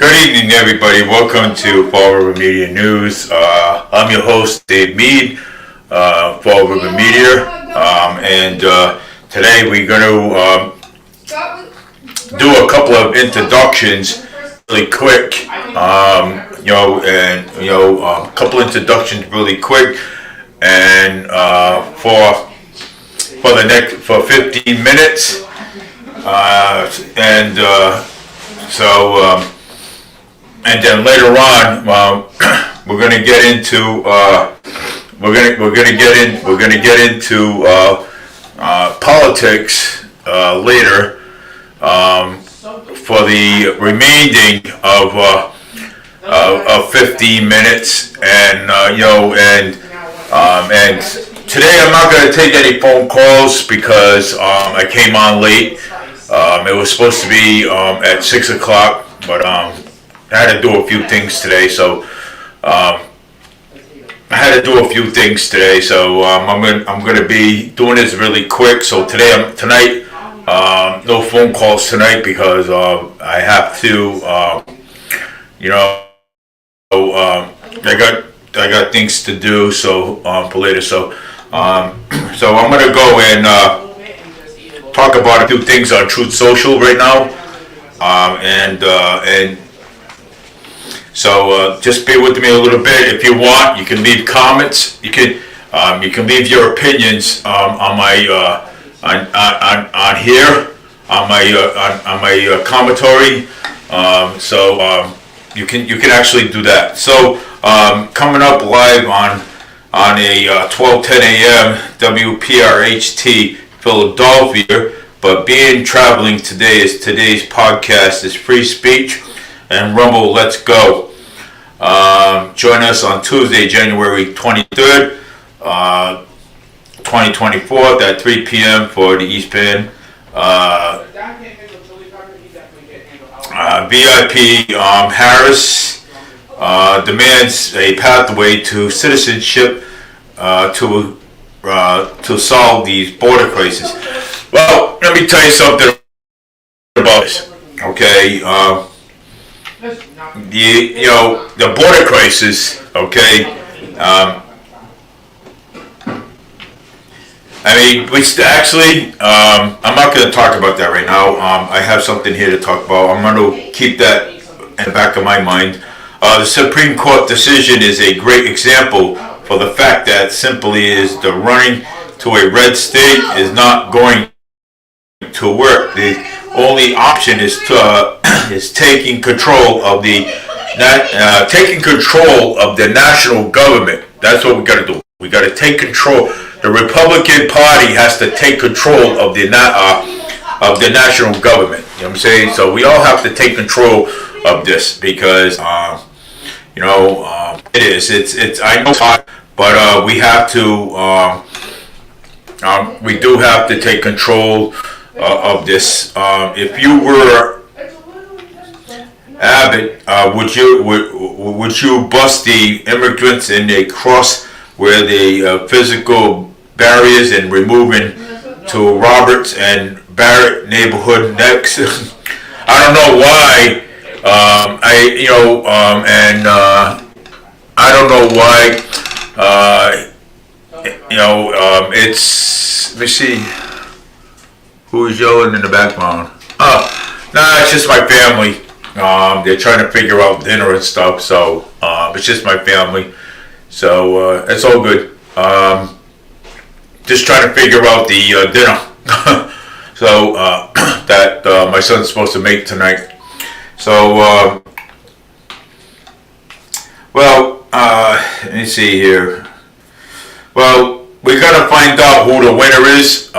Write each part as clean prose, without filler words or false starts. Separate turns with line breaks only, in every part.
Good evening, everybody. Welcome to Fall River Media News. I'm your host, Dave Mead, Fall River Media, and today we're going to do a couple of introductions really quick. A couple introductions really quick, and for 15 minutes, and then later on, we're going to get into politics later for the remaining of 15 minutes, and today I'm not going to take any phone calls because I came on late. It was supposed to be at 6 o'clock, but I had to do a few things today, so I'm going to be doing this really quick. So tonight, no phone calls tonight because I have to, I got things to do. So for later, so I'm going to go and talk about a few things on Truth Social right now, So just bear with me a little bit. If you want, you can leave comments. You can leave your opinions on my on here on my commentary. You can actually do that. So coming up live on a 12:10 a.m. WPRHT Philadelphia. But being traveling today's podcast is Free Speech and Rumble. Let's go. Join us on Tuesday, January 23rd, 2024 at 3 p.m. for the East Bend VIP. Harris demands a pathway to citizenship to solve these border crises. Well, let me tell you something about this. Okay. The border crisis, okay, I'm not going to talk about that right now. I have something here to talk about. I'm going to keep that in the back of my mind. The Supreme Court decision is a great example for the fact that simply is the running to a red state is not going to work. The only option is taking control of the national government. That's what we got to do. We got to take control. The Republican Party has to take control of the national government. You know what I'm saying? So we all have to take control of this because it is. It's. I know, but we have to. We do have to take control of this. If you were Abbott, would you bust the immigrants and they cross where the physical barriers and removing to Roberts and Barrett neighborhood next? I don't know why. I don't know why. It's. Let me see. Who's yelling in the background? It's just my family. They're trying to figure out dinner and stuff, so it's just my family. So it's all good. Just trying to figure out the dinner. So that my son's supposed to make tonight. So let me see here. Well, we're gonna find out who the winner is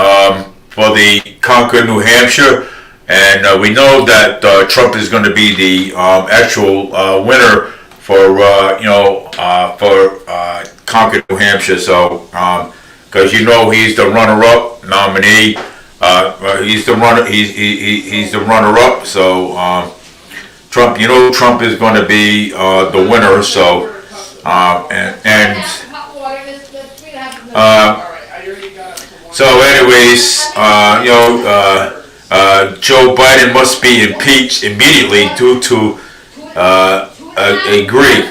for the Concord, New Hampshire. And we know that Trump is going to be the actual winner for Concord, New Hampshire. So, because he's the runner-up nominee. He's the runner-up. So, Trump. Trump is going to be the winner. So, so anyways, Joe Biden must be impeached immediately due to agree.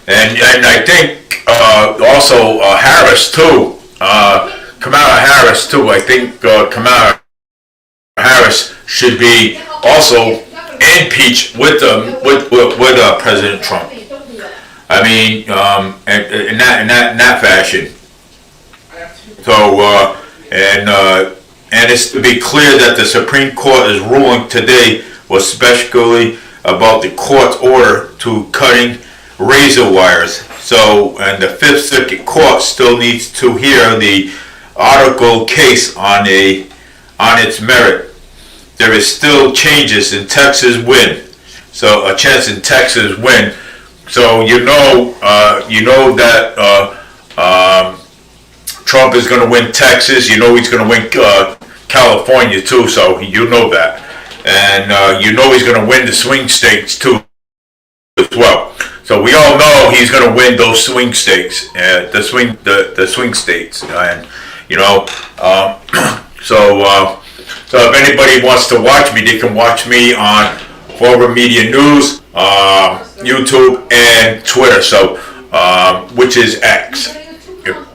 And I think also Harris too, Kamala Harris too. I think Kamala Harris should be also impeached with President Trump. I mean, in that fashion. So and it's to be clear that the Supreme Court is ruling today was especially about the court's order to cutting razor wires. So, and the Fifth Circuit Court still needs to hear the article case on its merit. There is still changes in Texas win. So a chance in Texas win. So you know that Trump is going to win Texas. You know he's going to win California too. So you know that, and you know he's going to win the swing states too as well. So we all know he's going to win those swing states, the swing states, and you know. So if anybody wants to watch me, they can watch me on Forward Media News, YouTube, and Twitter. So which is X,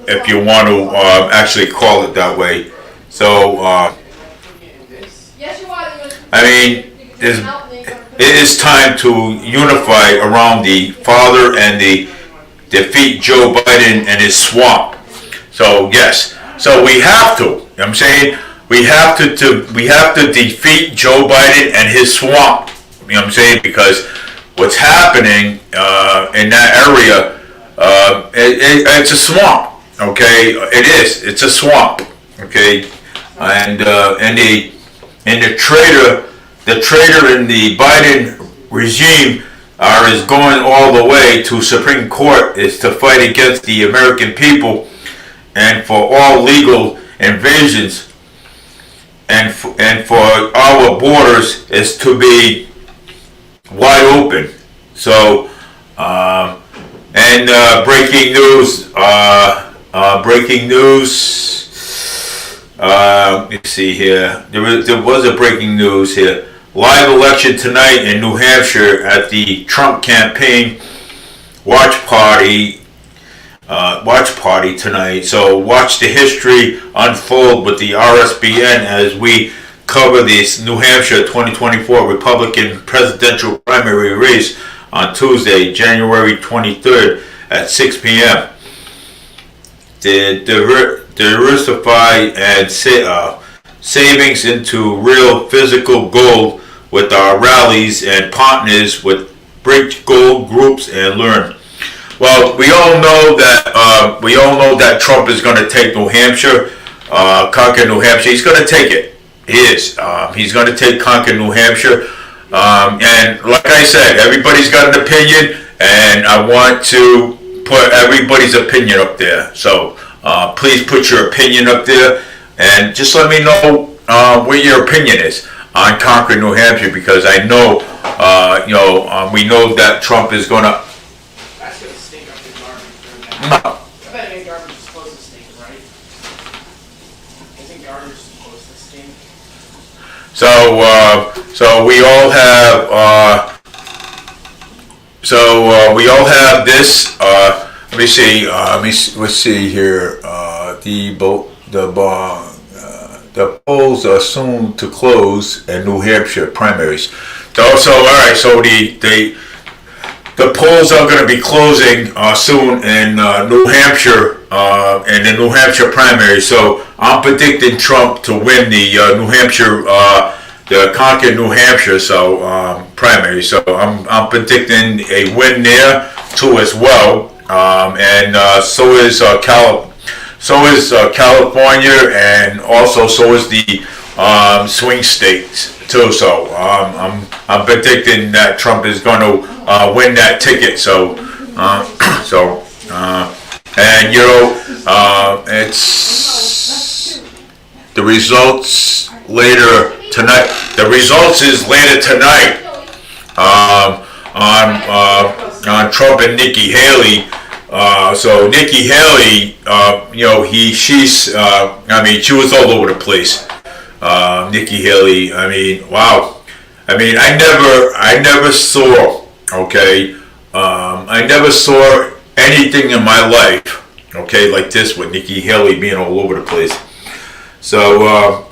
if you want to actually call it that way. So I mean, it is time to unify around the father and the defeat Joe Biden and his swamp. So yes, so we have to. You know what I'm saying, we have to defeat Joe Biden and his swamp. You know what I'm saying, because what's happening in that area, it's a swamp. Okay, it is. It's a swamp. Okay, and the traitor. The traitor in the Biden regime is going all the way to Supreme Court is to fight against the American people and for all legal invasions and for our borders is to be wide open. So breaking news. Let's see here. There was a breaking news here. Live election tonight in New Hampshire at the Trump campaign watch party tonight. So watch the history unfold with the RSBN as we cover this New Hampshire 2024 Republican presidential primary race on Tuesday, January 23rd at 6 p.m. Diversify and savings into real physical gold with our rallies and partners with Bridge Gold groups and learn. Well, we all know that Trump is going to take New Hampshire, conquer New Hampshire. He's going to take it. He is. He's going to conquer New Hampshire. And like I said, everybody's got an opinion, and I want to put everybody's opinion up there. So please put your opinion up there, and just let me know what your opinion is on conquering New Hampshire, because I know, we know that Trump is going to.
That's going to stink up the garbage. No. I bet any garbage is supposed to stink, right? I think garbage is supposed to stink.
So we all have. We all have this. Let me see. Let's see here. The polls are soon to close in New Hampshire primaries. So all right. So the polls are going to be closing soon in New Hampshire in the New Hampshire primary. So I'm predicting Trump to win the New Hampshire, the conquer New Hampshire primary. So I'm predicting a win there too as well. And so is California, and also so is the swing states too. So I'm predicting that Trump is going to win that ticket. So and it's the results later tonight. The results is later tonight on Trump and Nikki Haley. So Nikki Haley, she was all over the place. Nikki Haley, wow. I mean, I never saw, okay, I never saw anything in my life, okay, like this with Nikki Haley being all over the place. So,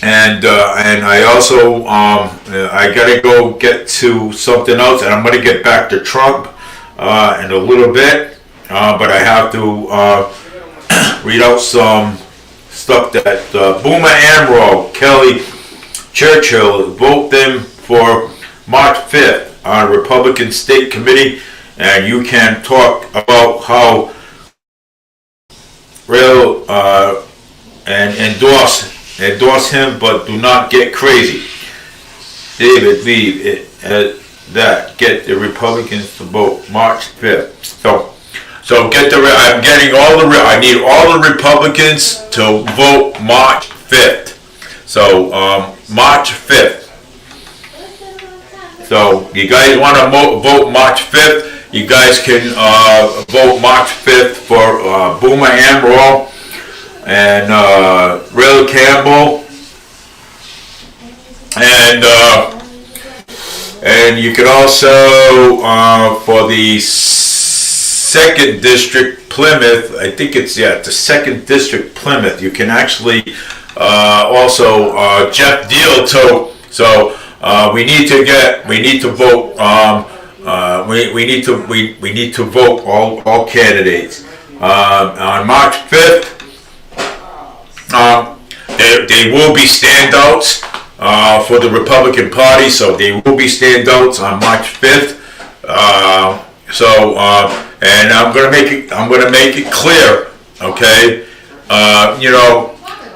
and I also, I gotta go get to something else, and I'm gonna get back to Trump in a little bit, but I have to read out some stuff that Boomer Amro, Kelly Churchill, vote them for March 5th on Republican State Committee, and you can talk about how real and endorse him, but do not get crazy. David, leave it that. Get the Republicans to vote March 5th. So get I'm getting I need all the Republicans to vote March 5th. So March 5th. So you guys want to vote March 5th? You guys can vote March 5th for Boomer Amro and Ray Campbell, and you can also for the 2nd District Plymouth, I think it's the 2nd District Plymouth. You can actually also Jeff Deal too. So we need to vote. We need to vote all candidates on March 5th. They will be standouts for the Republican Party, so they will be standouts on March 5th. And I'm gonna make it clear, okay?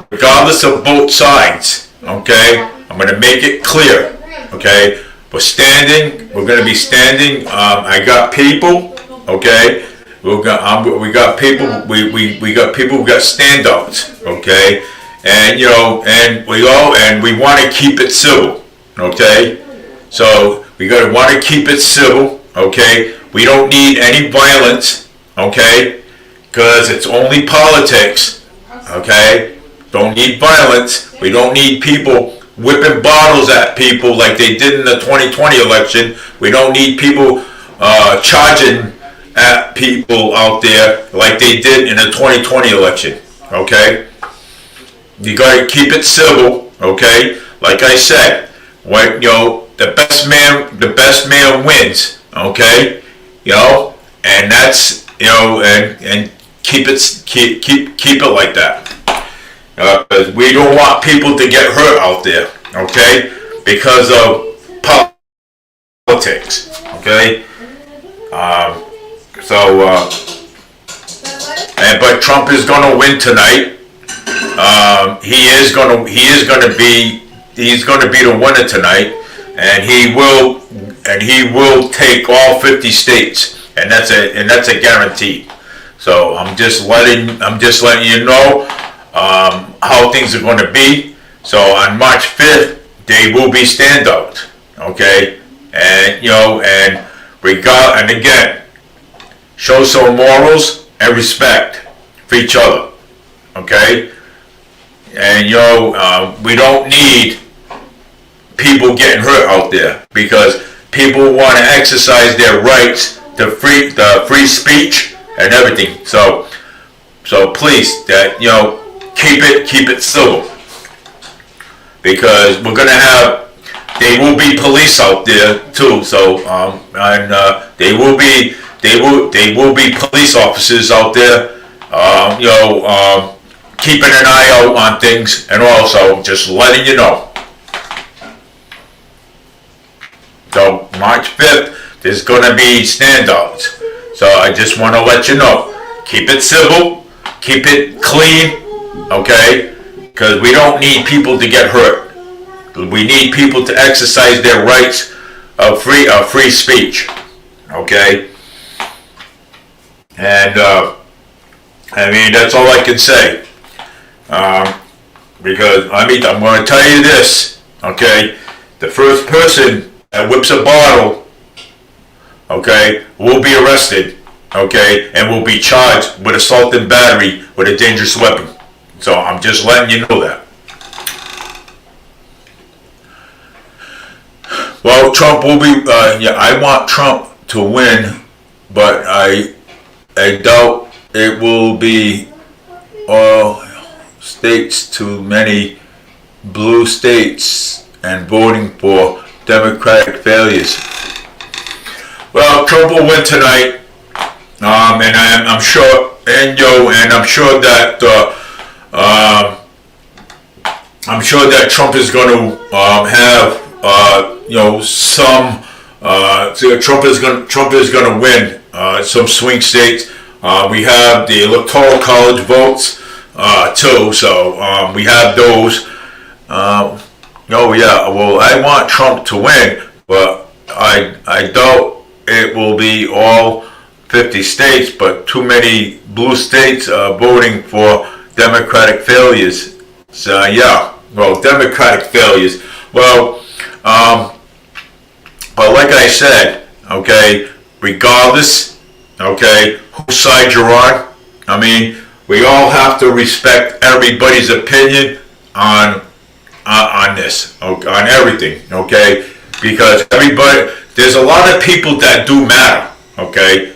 Regardless of both sides, okay? I'm gonna make it clear, okay? We're gonna be standing. I got people, okay? We got people who got standouts, okay? And we want to keep it civil, okay? So we want to keep it civil, okay? We don't need any violence, okay? Because it's only politics, okay? Don't need violence. We don't need people whipping bottles at people like they did in the 2020 election. We don't need people charging at people out there like they did in the 2020 election, okay? You gotta keep it civil, okay? Like I said, the best man wins, okay? And that's and keep it like that. Because we don't want people to get hurt out there, okay? Because of politics, okay? But Trump is going to win tonight. He's going to be the winner tonight, and he will take all 50 states, and that's a guarantee. So I'm just letting you know how things are going to be. So on March 5th, they will be standouts, okay? And and again, show some morals and respect for each other, okay? And we don't need people getting hurt out there, because people want to exercise their rights to free speech and everything. So please, keep it civil, because they will be police out there too. So they will be police officers out there, keeping an eye out on things, and also just letting you know. So March 5th, there's going to be standouts. So I just want to let you know. Keep it civil, keep it clean, okay? Because we don't need people to get hurt. We need people to exercise their rights of free speech, okay? And that's all I can say. Because I'm going to tell you this, okay? The first person that whips a bottle, okay, will be arrested, okay, and will be charged with assault and battery with a dangerous weapon. So I'm just letting you know that. Well, Trump will be. Yeah, I want Trump to win, but I doubt it will be all states. Too many blue states and voting for Democratic failures. Well, Trump will win tonight, and I'm sure, and I'm sure that Trump is going to have some. So Trump is going to win some swing states. We have the electoral college votes too, so we have those. Oh yeah, well I want Trump to win, but I doubt it will be all 50 states, but too many blue states voting for Democratic failures. So yeah, well, Democratic failures. Well, but like I said, okay, regardless, okay, whose side you're on, I mean, we all have to respect everybody's opinion on this, okay, on everything, okay, because there's a lot of people that do matter, okay,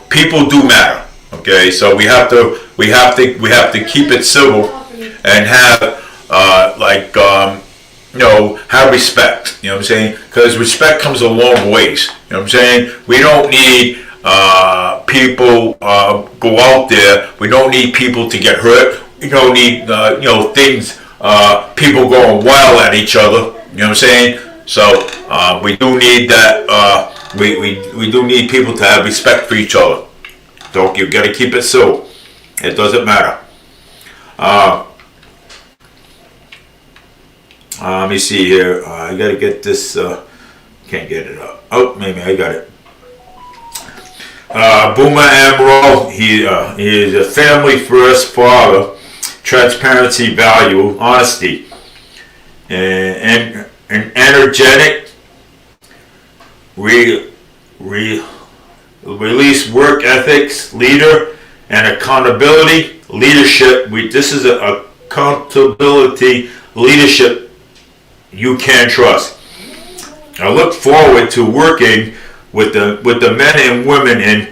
people do matter, okay, so we have to keep it civil and have have respect, you know what I'm saying? Because respect comes a long ways, you know what I'm saying? We don't need people go out there. We don't need people to get hurt. We don't need things, people going wild at each other, you know what I'm saying? So we do need that. We do need people to have respect for each other. So you got to keep it civil. It doesn't matter. Let me see here. I gotta get this. Can't get it up. Oh, maybe I got it. Boomer Amaral. He is a family first father. Transparency, value, honesty, and an energetic. Release work ethics, leader, and accountability leadership. This is a accountability leadership you can trust. I look forward to working with the men and women in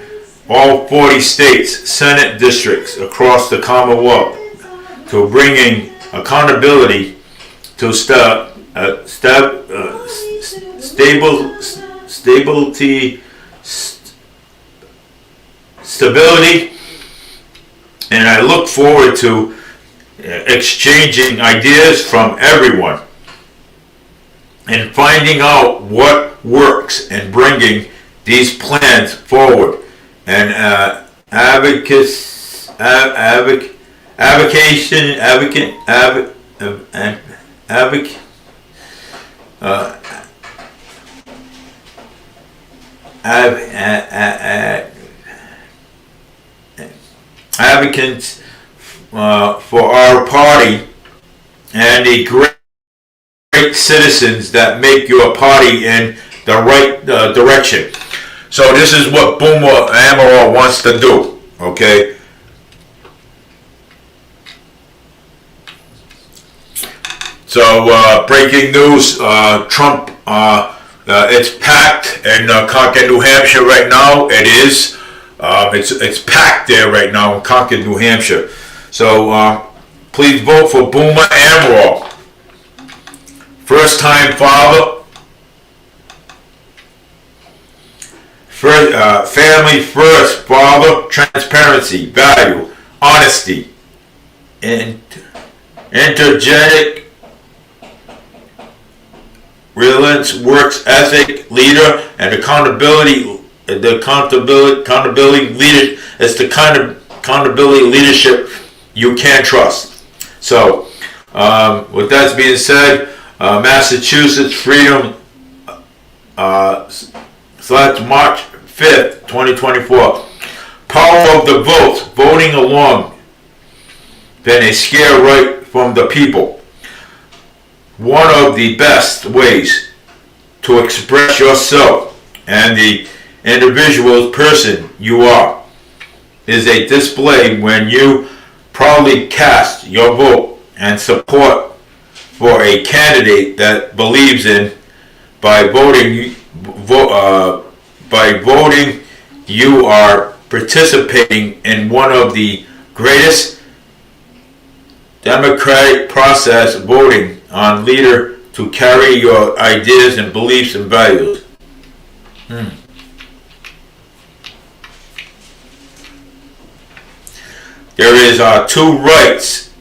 all 40 states, Senate districts across the Commonwealth, to bringing accountability to stability, and I look forward to exchanging ideas from everyone and finding out what works and bringing these plans forward. And advocation, advocates for our party and the great citizens that make your party in the right direction. So this is what Boomer Amaral wants to do, okay? So breaking news, Trump, it's packed in Concord, New Hampshire right now. It is. It's packed there right now in Concord, New Hampshire. So please vote for Boomer Amaral. First time father. Family first father. Transparency, value, honesty, and energetic, relentless works ethic, leader, and accountability. The accountability leader is the kind of accountability leadership you can trust. So, with that being said, Massachusetts Freedom March 5th, 2024. Power of the vote, voting along, been a scare right from the people. One of the best ways to express yourself and the individual person you are is a display when you proudly cast your vote and support for a candidate that believes in by voting, you are participating in one of the greatest democratic process, voting on leader to carry your ideas and beliefs and values. There is two rights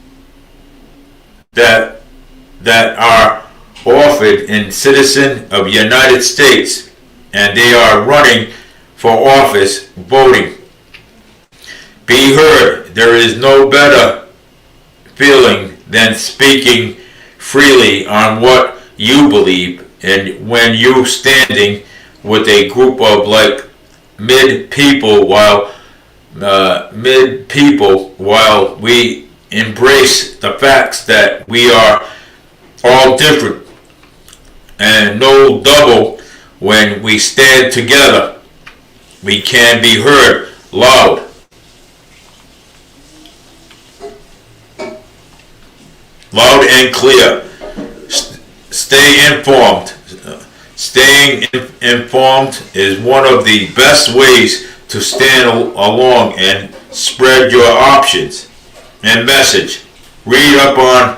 that are offered in citizen of the United States, and they are running for office, voting. Be heard. There is no better feeling than speaking freely on what you believe, and when you standing with a group of like mid people while we embrace the facts that we are all different and no double. When we stand together, we can be heard loud. Loud and clear. Stay informed. Staying informed is one of the best ways to stand along and spread your options and message. Read up on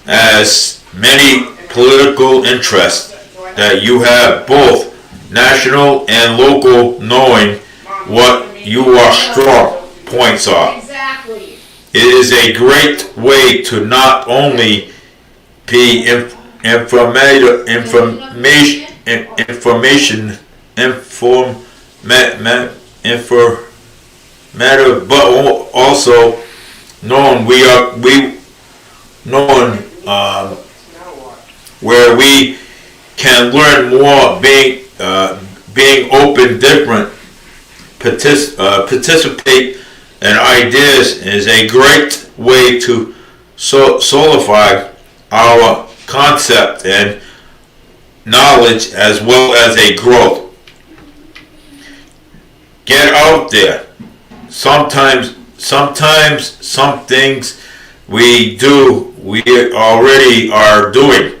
as many political interests that you have, both national and local, knowing what your strong points are.
Exactly.
It is a great way to not only be informative, but also knowing where we can learn more, being open, different, participate in ideas is a great way to solidify our concept and knowledge as well as a growth. Get out there. Sometimes some things we do, we already are doing.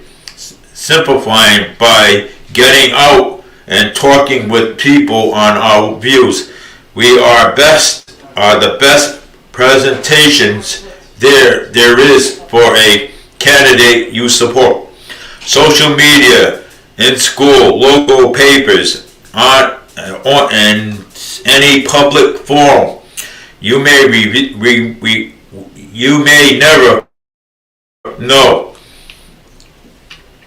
Simplifying by getting out and talking with people on our views. We are the best presentations there is for a candidate you support. Social media, in school, local papers, on any public forum. You may never know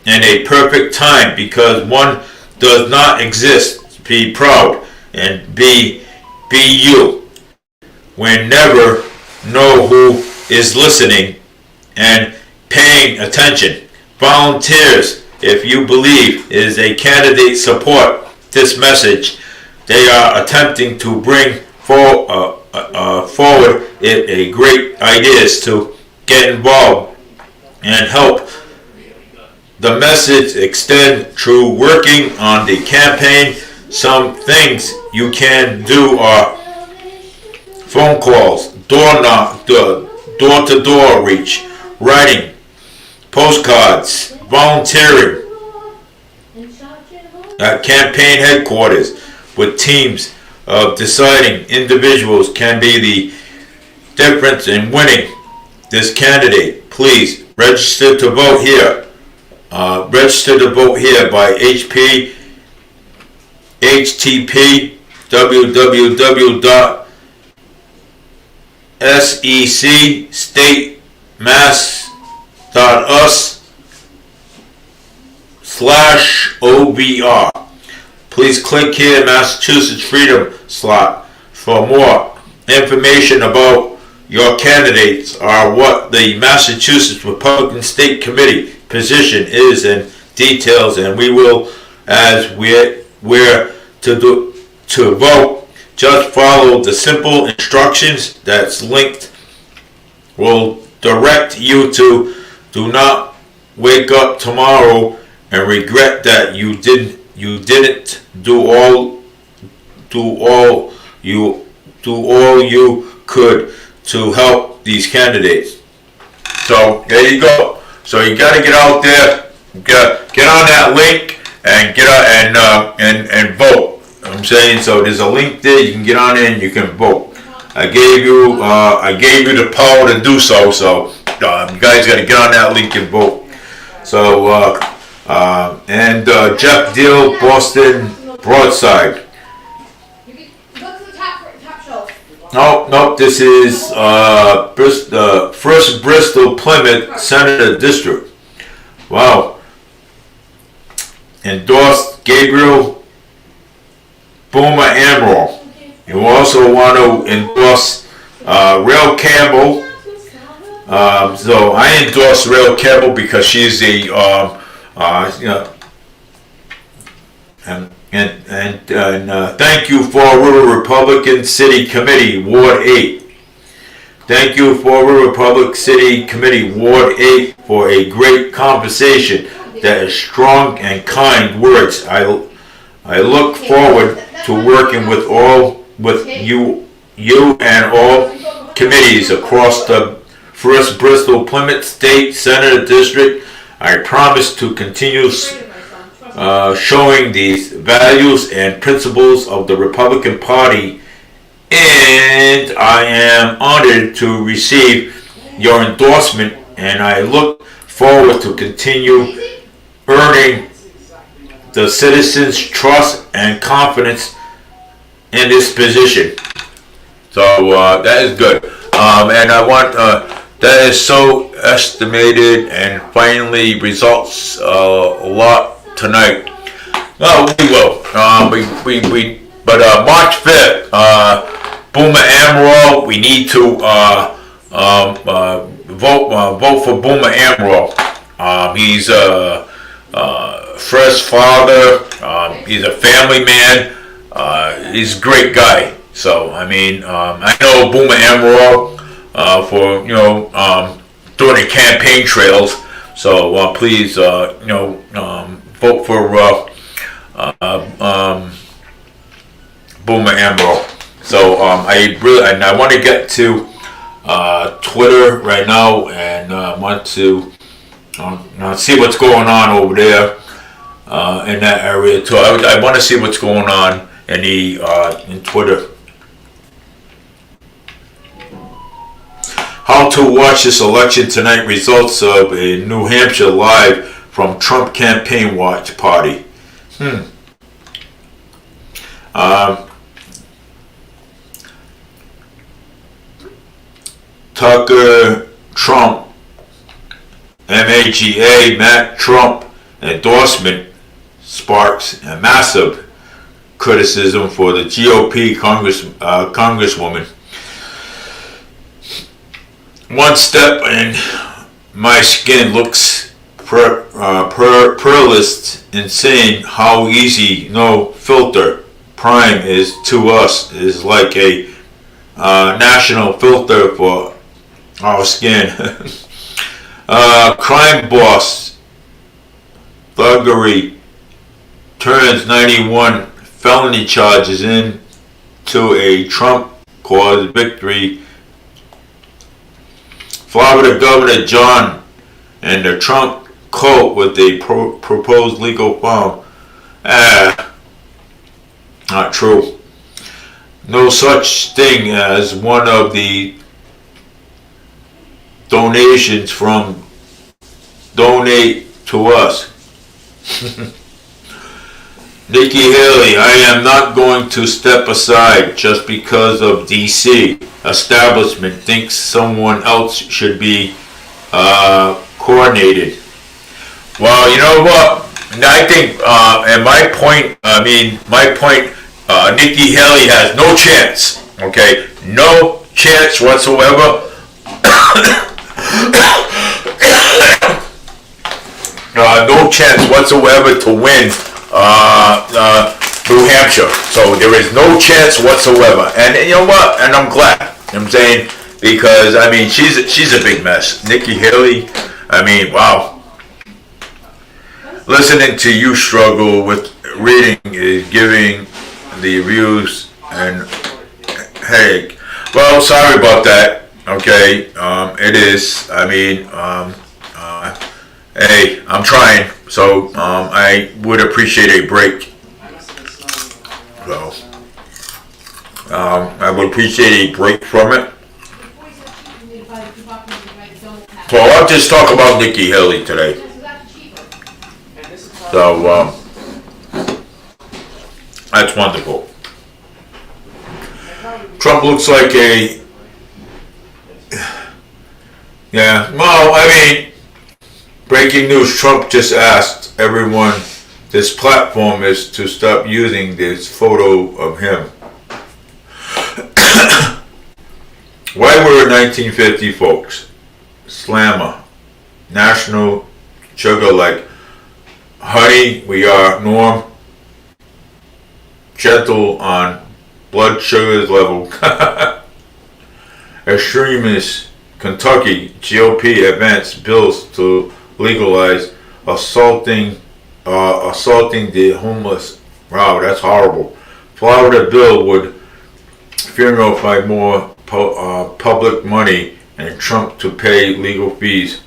in a perfect time, because one does not exist. Be proud and be you. We never know who is listening and paying attention. Volunteers, if you believe is a candidate, support this message. They are attempting to bring forward a great ideas to get involved and help the message extend through working on the campaign. Some things you can do are phone calls, door knock, door-to-door reach, writing, postcards, volunteering at campaign headquarters with teams of deciding individuals can be the difference in winning this candidate. Please register to vote here. Register to vote here by http www.secmass.us/OBR. Please click here, Massachusetts Freedom slot, for more information about your candidates or what the Massachusetts Republican State Committee position is and details, and we will, as where to vote, just follow the simple instructions that's linked. Will direct you to. Do not wake up tomorrow and regret that you didn't do all you could to help these candidates. So there you go. So you got to get out there, get on that link, and get out and vote. I'm saying, so there's a link there. You can get on there and you can vote. I gave you the power to do so. So you guys got to get on that link and vote. So Jeff Deal, Boston Broadside.
Go to the top shelf.
No, this is First Bristol Plymouth Senator District. Wow. Endorsed Gabriel Boomer Amaral. You also want to endorse Rail Campbell. So I endorse Rail Campbell because she's a thank you for River Republican City Committee Ward 8. Thank you for River Republic City Committee Ward 8 for a great conversation that is strong and kind words. I look forward to working with you and all committees across the First Bristol Plymouth State Senator District. I promise to continue showing these values and principles of the Republican Party, and I am honored to receive your endorsement, and I look forward to continue earning the citizens' trust and confidence in this position. So that is good, and I want that is so estimated and finally results a lot tonight. Well, we will. But March 5th, Boomer Amaral. We need to vote for Boomer Amaral. He's a first father. He's a family man. He's a great guy. So I mean, I know Boomer Amaral for doing the campaign trails. So please, vote for Boomer Amaral. So I want to get to Twitter right now and want to see what's going on over there in that area too. I want to see what's going on in Twitter. How to watch this election tonight. Results of a New Hampshire live from Trump campaign watch party. Tucker Trump, MAGA, Matt Trump endorsement sparks a massive criticism for the GOP congresswoman. One step and my skin looks pearlist in saying how easy no filter prime is to us is like a national filter for our skin. Crime boss thuggery turns 91 felony charges into a Trump-caused victory. Florida Governor John and the Trump cult with a proposed legal farm. Not true. No such thing as one of the donations from Donate to Us. Nikki Haley, I am not going to step aside just because of DC establishment thinks someone else should be coordinated. Well, you know what? I think, and my point, Nikki Haley has no chance, okay? No chance whatsoever. No chance whatsoever to win New Hampshire. So there is no chance whatsoever. And you know what? And I'm glad. You know what I'm saying? Because, I mean, she's a big mess. Nikki Haley, I mean, wow. Listening to you struggle with reading is giving the views and headache. Well, sorry about that. Okay, it is. I mean, Hey, I'm trying, so I would appreciate a break.
I must have been snowing a lot.
I would appreciate a break from it.
Before you said cheap, you need to buy the 2 boxes of my don't have.
So I'll just talk about Nikki Haley today.
Yeah, so that's cheaper.
And this is
So that's wonderful. Trump looks like a, yeah, well, I mean, breaking news, Trump just asked everyone this platform is to stop using this photo of him. Why were 1950 folks? Slammer, national sugar like honey, we are Norm, gentle on blood sugar level. Extremist Kentucky GOP advanced bills to legalize assaulting the homeless. Wow, that's horrible. Florida bill would funnel more public money and Trump to pay legal fees.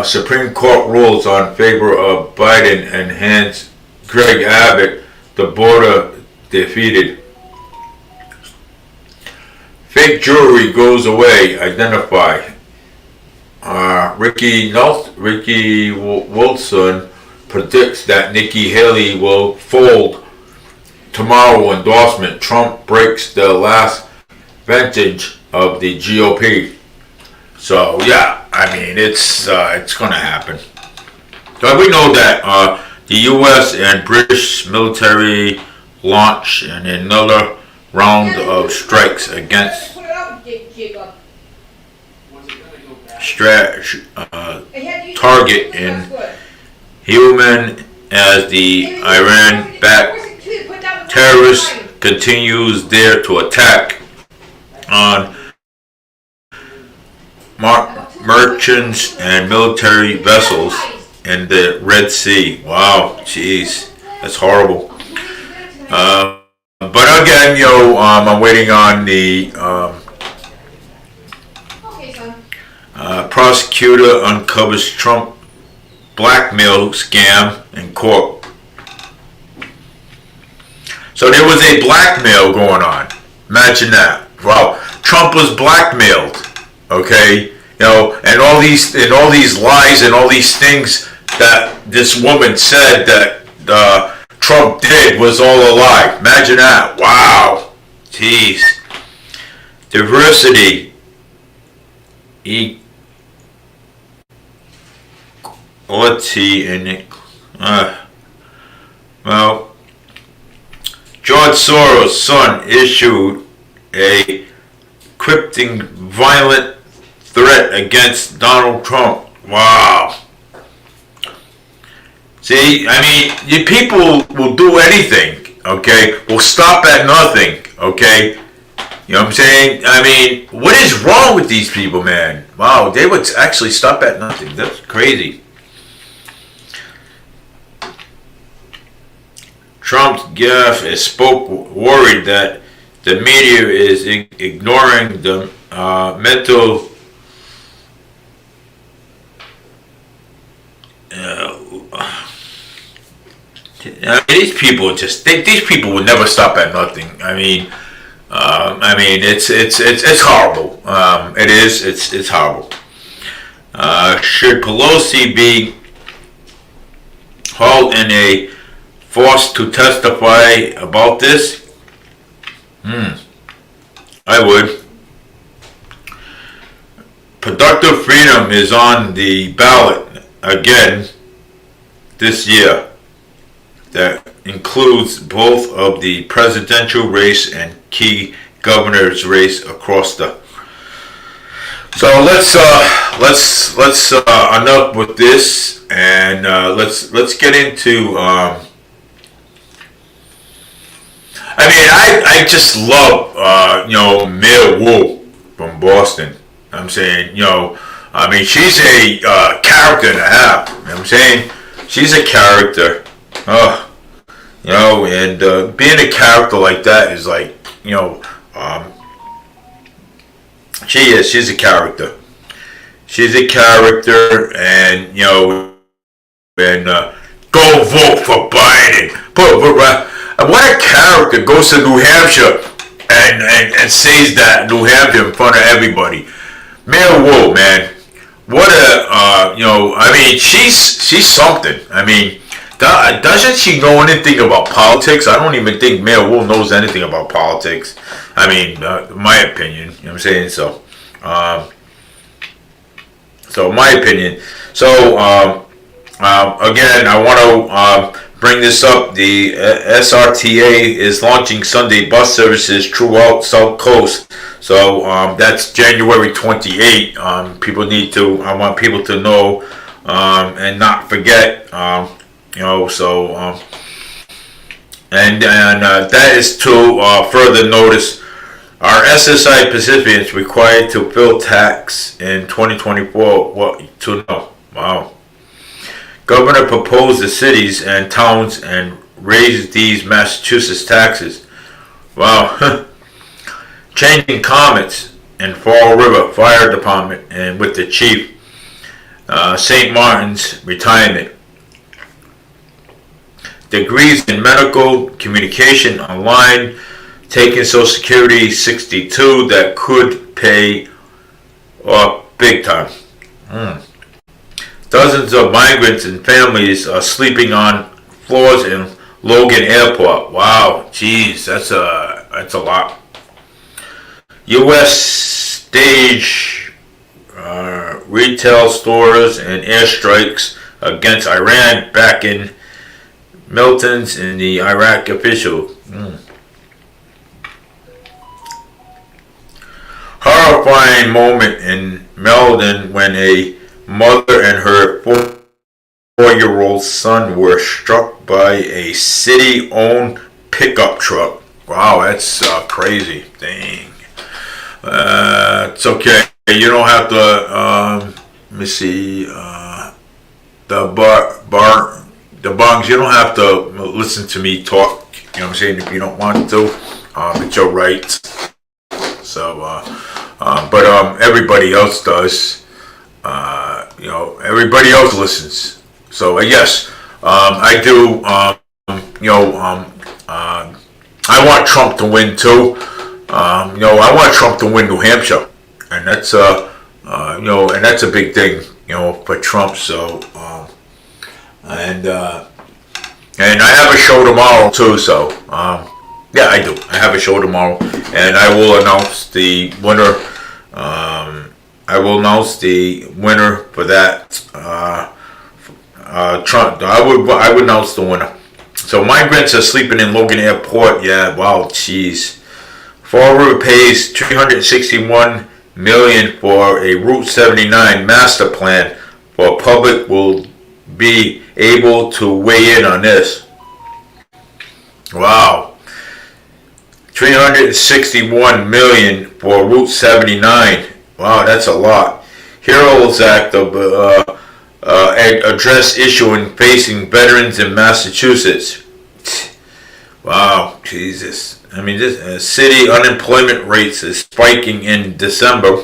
Supreme Court rules on favor of Biden and hands Greg Abbott the border defeated. Fake jewelry goes away. Identify. Ricky Wilson predicts that Nikki Haley will fold tomorrow. Endorsement. Trump breaks the last vintage of the GOP. So yeah, I mean it's going to happen. So we know that the U.S. and British military launch another round of strikes against
Put it out, Jacob.
was it gonna go back?
target in Yemen as the Iran-backed terrorists continues there to attack on merchants and military vessels in the Red Sea. Wow, jeez, that's horrible. But again, I'm waiting on the
Okay, son.
prosecutor uncovers Trump blackmail scam in court. So there was a blackmail going on. Imagine that. Wow, Trump was blackmailed. Okay, and all these lies and all these things that this woman said that Trump did was all a lie. Imagine that. Wow. Jeez. Diversity. Equality and well, George Soros' son issued a cryptic violent threat against Donald Trump. Wow. See, I mean, you people will do anything, okay? Will stop at nothing, okay? You know what I'm saying? I mean, what is wrong with these people, man? Wow, they would actually stop at nothing. That's crazy. Trump's gaffe spoke worried that the media is ignoring the mental these people these people would never stop at nothing. I mean, it's horrible. It's horrible. Should Pelosi be hauled in a forced to testify about this? I would. Productive freedom is on the ballot again this year. That includes both of the presidential race and key governor's race across the. So let's enough with this, and let's get into. I just love Mayor Wu from Boston. I'm saying she's a character and a half. You know what I'm saying? She's a character. And being a character like that is like, she's a character. she's a character, and and go vote for Biden. What a character goes to New Hampshire and says that New Hampshire in front of everybody. Mayor Wu, man, what a I mean, she's something. I mean, doesn't she know anything about politics? I don't even think Mayor Wu knows anything about politics. I mean, my opinion. You know what I'm saying? So, my opinion. So, again, I want to bring this up. The SRTA is launching Sunday bus services throughout South Coast. So that's January 28th. I want people to know and not forget. And that is to further notice. Are SSI participants required to fill tax in 2024? What to know? Wow. Governor proposed the cities and towns and raised these Massachusetts taxes. Wow. Changing comments in Fall River Fire Department and with the chief. St. Martin's retirement. Degrees in medical communication online. Taking Social Security 62 that could pay off big time. Dozens of migrants and families are sleeping on floors in Logan Airport. Wow, geez, that's a lot. U.S. stage retail stores and airstrikes against Iran back in militants in the Iraq official. Horrifying moment in Meldon when a mother and her 4-year-old son were struck by a city-owned pickup truck. Wow, that's crazy. Dang. It's okay. You don't have to. Let me see. The bungs. You don't have to listen to me talk. You know what I'm saying? If you don't want to, it's your right. So, but everybody else does. Everybody else listens. So yes, I do. I want Trump to win too. I want Trump to win New Hampshire, and that's and that's a big thing, for Trump. So, and I have a show tomorrow too. So, yeah, I do. I have a show tomorrow, and I will announce the winner. I will announce the winner for that. Trump. I would announce the winner. So migrants are sleeping in Logan Airport. Yeah, wow, jeez. Fall River pays $361 million for a Route 79 master plan. For public will be able to weigh in on this. Wow. $361 million for Route 79. Wow, that's a lot. Heroes Act of address issue in facing veterans in Massachusetts. Wow, Jesus. I mean, this city unemployment rates is spiking in December.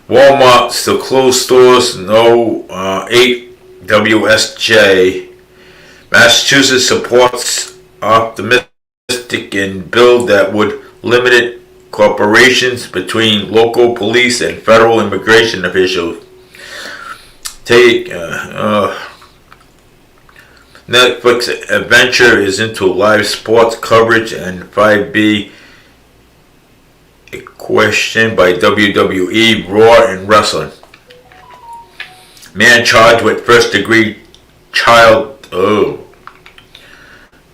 Walmart still closed stores. No 8 WSJ. Massachusetts supports optimistic in bill that would limit cooperations between local police and federal immigration officials. Netflix adventure is into live sports coverage and 5B question by WWE, Raw, and wrestling. Man charged with first degree child. Oh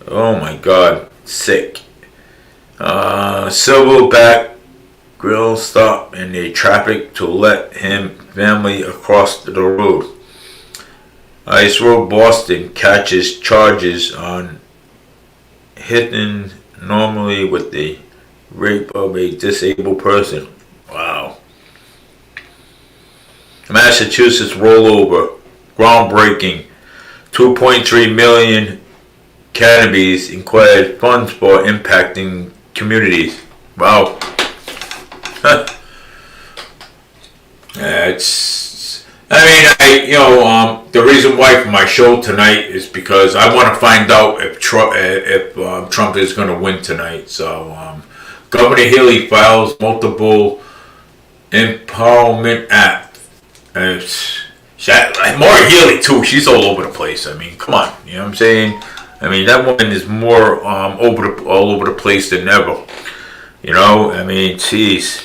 my God, sick. Silverback grill stop in the traffic to let him family across the road. Ice Road Boston catches charges on hitting normally with the rape of a disabled person. Wow. Massachusetts rollover, groundbreaking, 2.3 million cannabis inquired funds for impacting communities. Wow. The reason why for my show tonight is because I want to find out if Trump is going to win tonight. So, Governor Haley files multiple empowerment act. Maura Healey too. She's all over the place. I mean, come on. You know what I'm saying? I mean, that woman is more all over the place than ever. You know, I mean, jeez.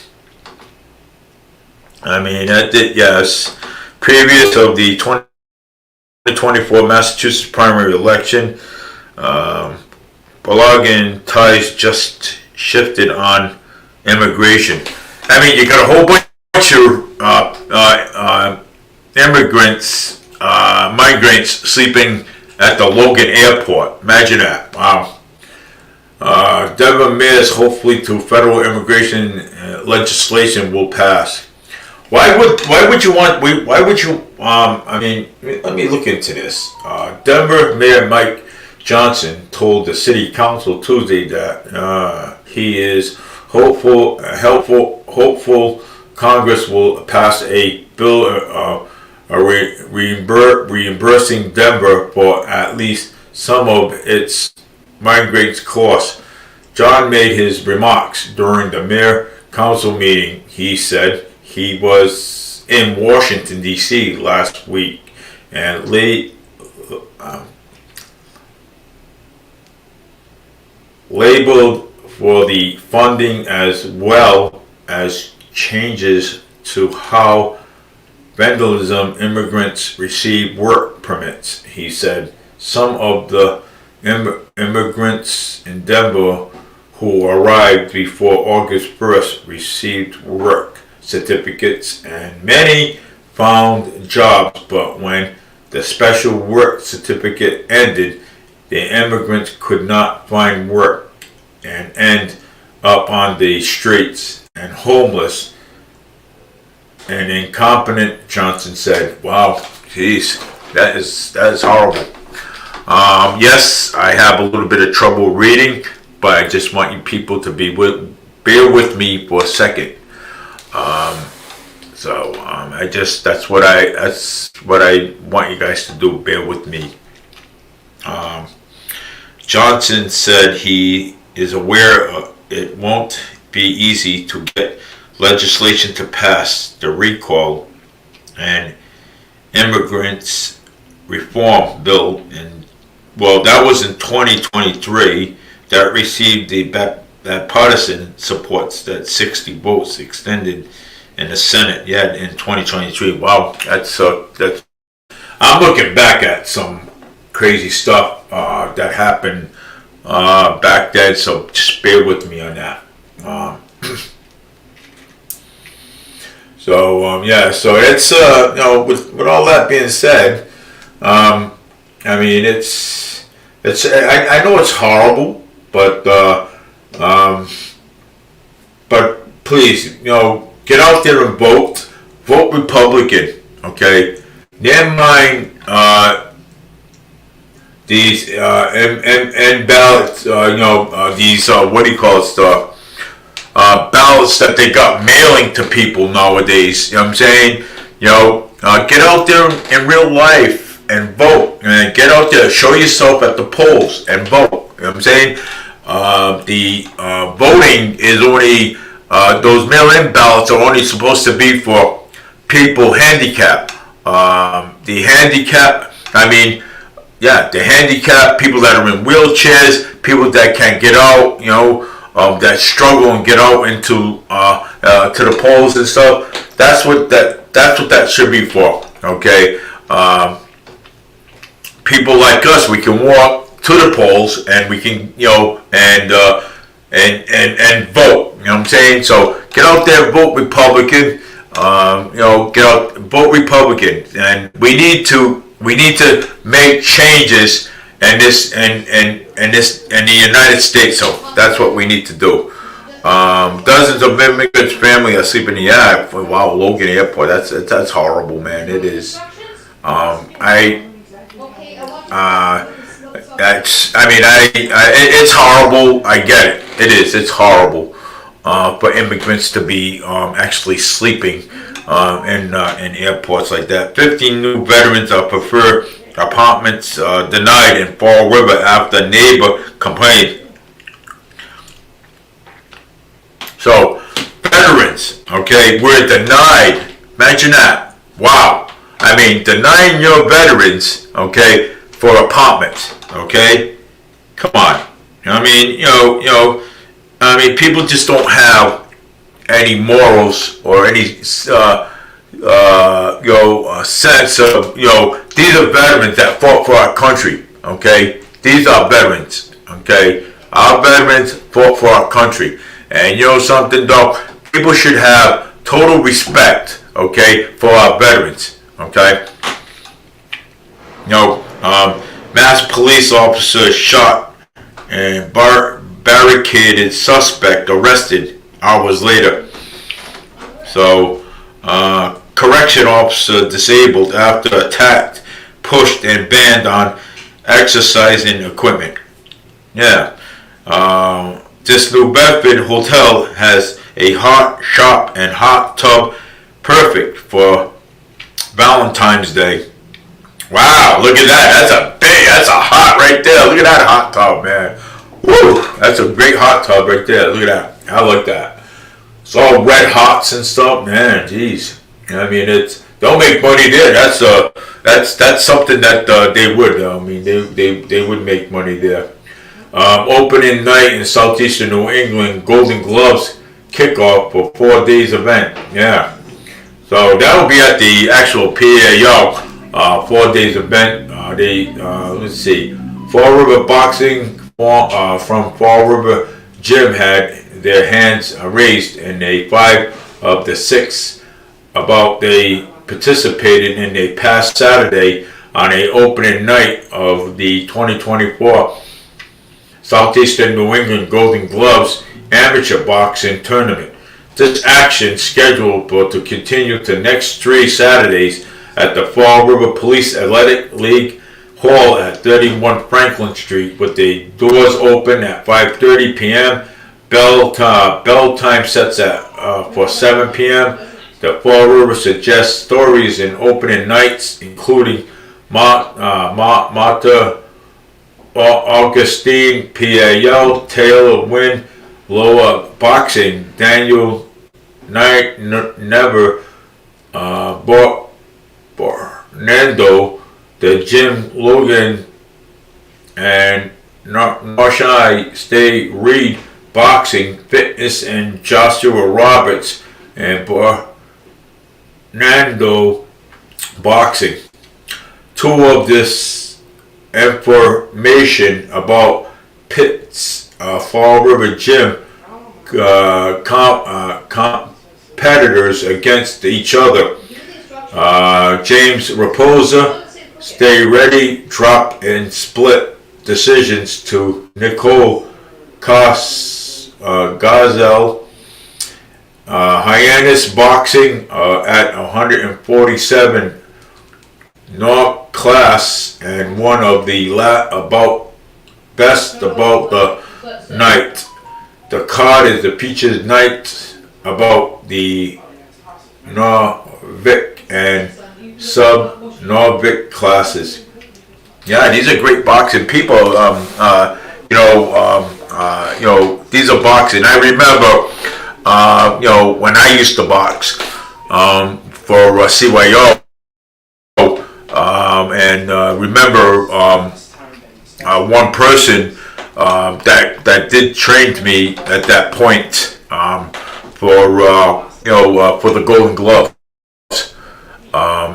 I mean, yes. Previous of the 2024 Massachusetts primary election, Balogun ties just shifted on immigration. I mean, you got a whole bunch of immigrants, migrants sleeping at the Logan Airport. Imagine that. Wow. Denver mayor's hopefully to federal immigration legislation will pass. Why would you let me look into this. Denver Mayor Mike Johnson told the city council Tuesday that he is hopeful Congress will pass a bill reimbursing Denver for at least some of its migrants' costs. John made his remarks during the mayor council meeting. He said he was in Washington, D.C. last week and labeled for the funding as well as changes to how vandalism immigrants receive work permits. He said some of the immigrants in Denver who arrived before August 1st received work certificates and many found jobs, but when the special work certificate ended, the immigrants could not find work and end up on the streets and homeless and incompetent, Johnson said. Wow, jeez, that is horrible. Yes, I have a little bit of trouble reading, but I just want you people to bear with me for a second. That's what I want you guys to do. Bear with me. Johnson said he is aware it won't be easy to get legislation to pass the recall and immigrants reform bill that was in 2023 that received the bipartisan supports that 60 votes extended in the Senate in 2023. Wow, that's I'm looking back at some crazy stuff that happened back then, so just bear with me on that. So it's with all that being said, I mean it's I know it's horrible, but please, get out there and vote Republican, okay? Never mind these and ballots, these what do you call it stuff? Ballots that they got mailing to people nowadays. You know what I'm saying? Get out there in real life and vote. And get out there, show yourself at the polls and vote. You know what I'm saying? The voting is only those mail-in ballots are only supposed to be for people handicapped. The handicapped, people that are in wheelchairs, people that can't get out, that struggle and get out into to the polls and stuff. That's what that should be for. Okay, people like us, we can walk to the polls and we can and vote. You know what I'm saying? So get out there, vote Republican. Get out, vote Republican, and we need to make changes in the United States. So that's what we need to do. Dozens of immigrants' family are sleeping in the yard. Wow, Logan Airport. That's horrible, man. It is. It's horrible. I get it. It is. It's horrible for immigrants to be actually sleeping in airports like that. 15 new veterans prefer apartments denied in Fall River after neighbor complained. So, veterans, okay, were denied. Imagine that. Wow. I mean, denying your veterans, okay, for apartments, okay? Come on. I mean, I mean, people just don't have any morals or any, sense of, these are veterans that fought for our country, okay? These are veterans, okay? Our veterans fought for our country. And you know something, though? People should have total respect, okay, for our veterans, okay? Mass police officer shot and barricaded suspect arrested hours later. So, correction officer disabled after attacked, pushed and banned on exercising equipment. Yeah. This New Bedford hotel has a hot shop and hot tub perfect for Valentine's Day. Wow, look at that. That's a hot right there. Look at that hot tub, man. Woo, that's a great hot tub right there. Look at that. I like that. It's all red hots and stuff, man. Jeez. I mean, don't make money there. That's something that they would. I mean, they would make money there. Opening night in southeastern New England, Golden Gloves kickoff for 4 days event. Yeah. So that will be at the actual PAO 4 days event. Let's see, Fall River Boxing from Fall River Gym had their hands raised in a 5 of the 6 about they participated in a past Saturday on a opening night of the 2024 Southeastern New England Golden Gloves Amateur Boxing Tournament. This action scheduled to continue to next 3 Saturdays at the Fall River Police Athletic League Hall at 31 Franklin Street, with the doors open at 5:30 p.m. Bell time sets at for 7 p.m. The Fall River suggests stories and opening nights, including Martha Augustine, PAL, Taylor Wynn, Lower Boxing, Daniel Never, Nando, the Jim Logan, and Norshai Stay Reed Boxing, Fitness, and Joshua Roberts, and Nando Boxing. 2 of this information about Pitt's Fall River Gym competitors against each other. James Raposa, Stay Ready, drop and split decisions to Nicole Gazelle. Hyannis Boxing at 147 North class, and one of the best about the night. The card is the featured night about the Norvik and sub-Norvik classes. Yeah, these are great boxing people. These are boxing. I remember, when I used to box for CYO, and remember one person that did train me at that point for the Golden Glove.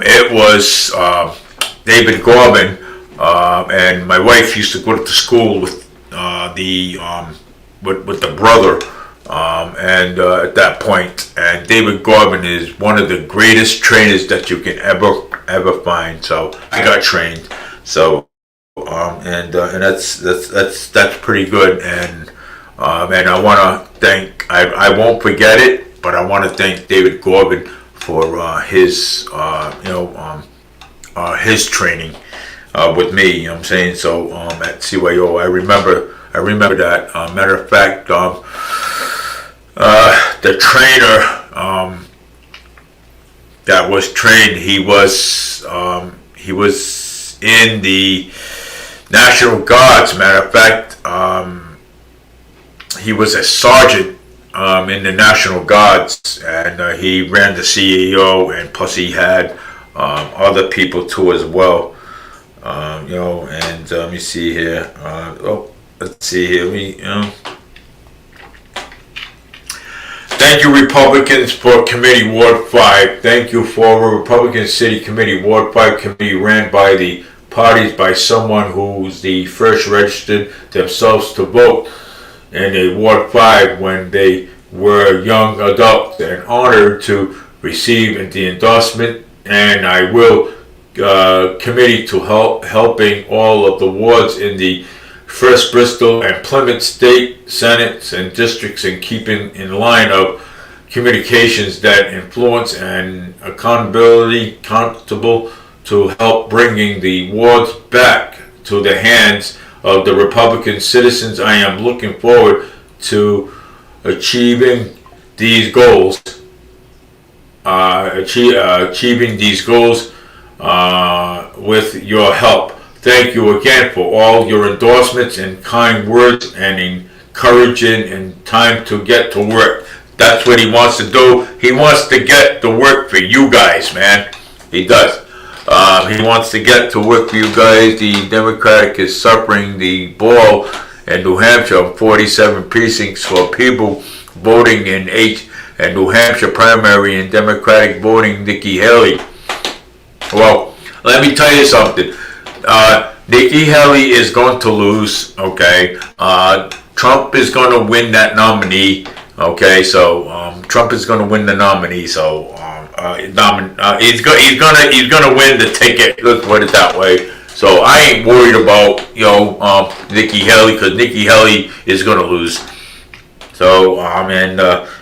It was David Gorman, and my wife used to go to school with the brother, and at that point, and David Gorman is one of the greatest trainers that you can ever find. So I got trained. So and that's pretty good. And I want to thank. I won't forget it, but I want to thank David Gorman for his his training with me. You know what I'm saying? So at CYO, I remember that. Matter of fact, the trainer that was trained. He was in the National Guards. Matter of fact, he was a sergeant in the National Guards, and he ran the CEO, and plus he had other people too as well. And let me see here. Let's see here. Thank you, Republicans, for Committee Ward 5. Thank you for Republican City Committee Ward 5 committee ran by the parties by someone who's the first registered themselves to vote in a Ward 5 when they were young adults, and honored to receive the endorsement. And I will committee to helping all of the wards in the First Bristol and Plymouth State Senates and districts, and keeping in line of communications that influence and accountable to help bringing the wards back to the hands of the Republican citizens. I am looking forward to achieving these goals. Achieving these goals with your help. Thank you again for all your endorsements and kind words and encouraging and time to get to work. That's what he wants to do. He wants to get to work for you guys, man. He does. He wants to get to work for you guys. The Democratic is suffering the ball in New Hampshire, 47 precincts for people voting in New Hampshire primary and Democratic voting Nikki Haley. Well, let me tell you something. Nikki Haley is going to lose, okay? Trump is going to win that nominee, okay? So Trump is going to win the nominee. So he's gonna win the ticket. Let's put it that way. So I ain't worried about Nikki Haley, because Nikki Haley is going to lose. So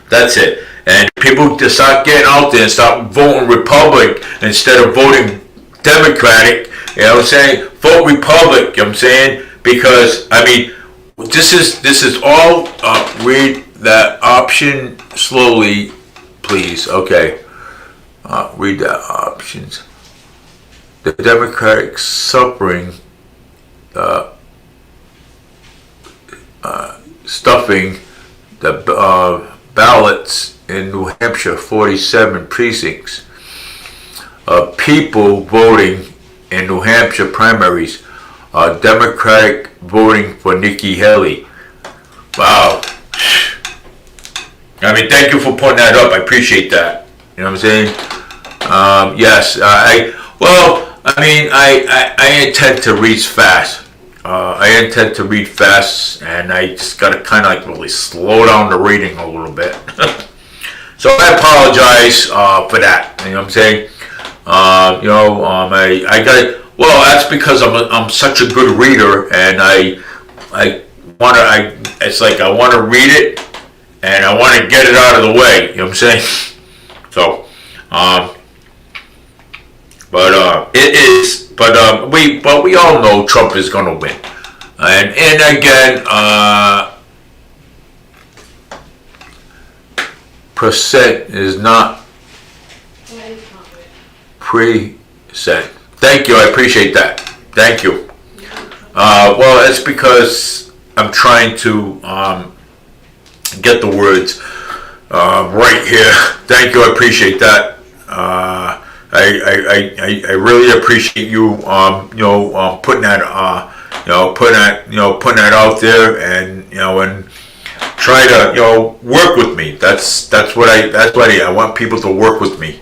that's it. And people just start getting out there and start voting Republican instead of voting Democratic. You know what I'm saying? Vote Republic, you know what I'm saying? Because, this is all, read that option slowly, please. Okay. Read the options. The Democratic suffering, stuffing the ballots in New Hampshire, 47 precincts. People voting in New Hampshire primaries, Democratic voting for Nikki Haley. Wow. Thank you for putting that up. I appreciate that. You know what I'm saying? Yes. I intend to read fast. And I just gotta kind of really slow down the reading a little bit. So I apologize for that. You know what I'm saying? I got it. Well, that's because I'm such a good reader, and it's like I want to read it, and I want to get it out of the way. You know what I'm saying? So, we all know Trump is going to win, and again, percent is not pre-sent. Thank you, I appreciate that. Thank you. Well, it's because I'm trying to get the words right here. Thank you, I appreciate that. I really appreciate you, putting that, putting that out there, and try to, work with me. That's what I want people to work with me.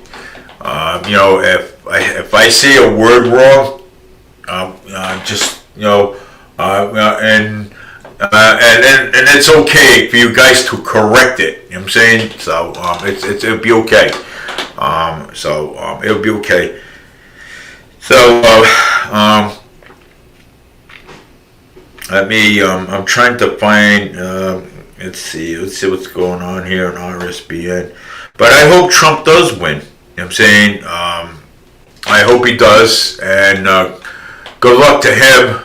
If I say a word wrong, and it's okay for you guys to correct it. You know what I'm saying? So it'll be okay. It'll be okay. So I'm trying to find. Let's see what's going on here in RSBN. But I hope Trump does win. You know what I'm saying? I hope he does, and good luck to him.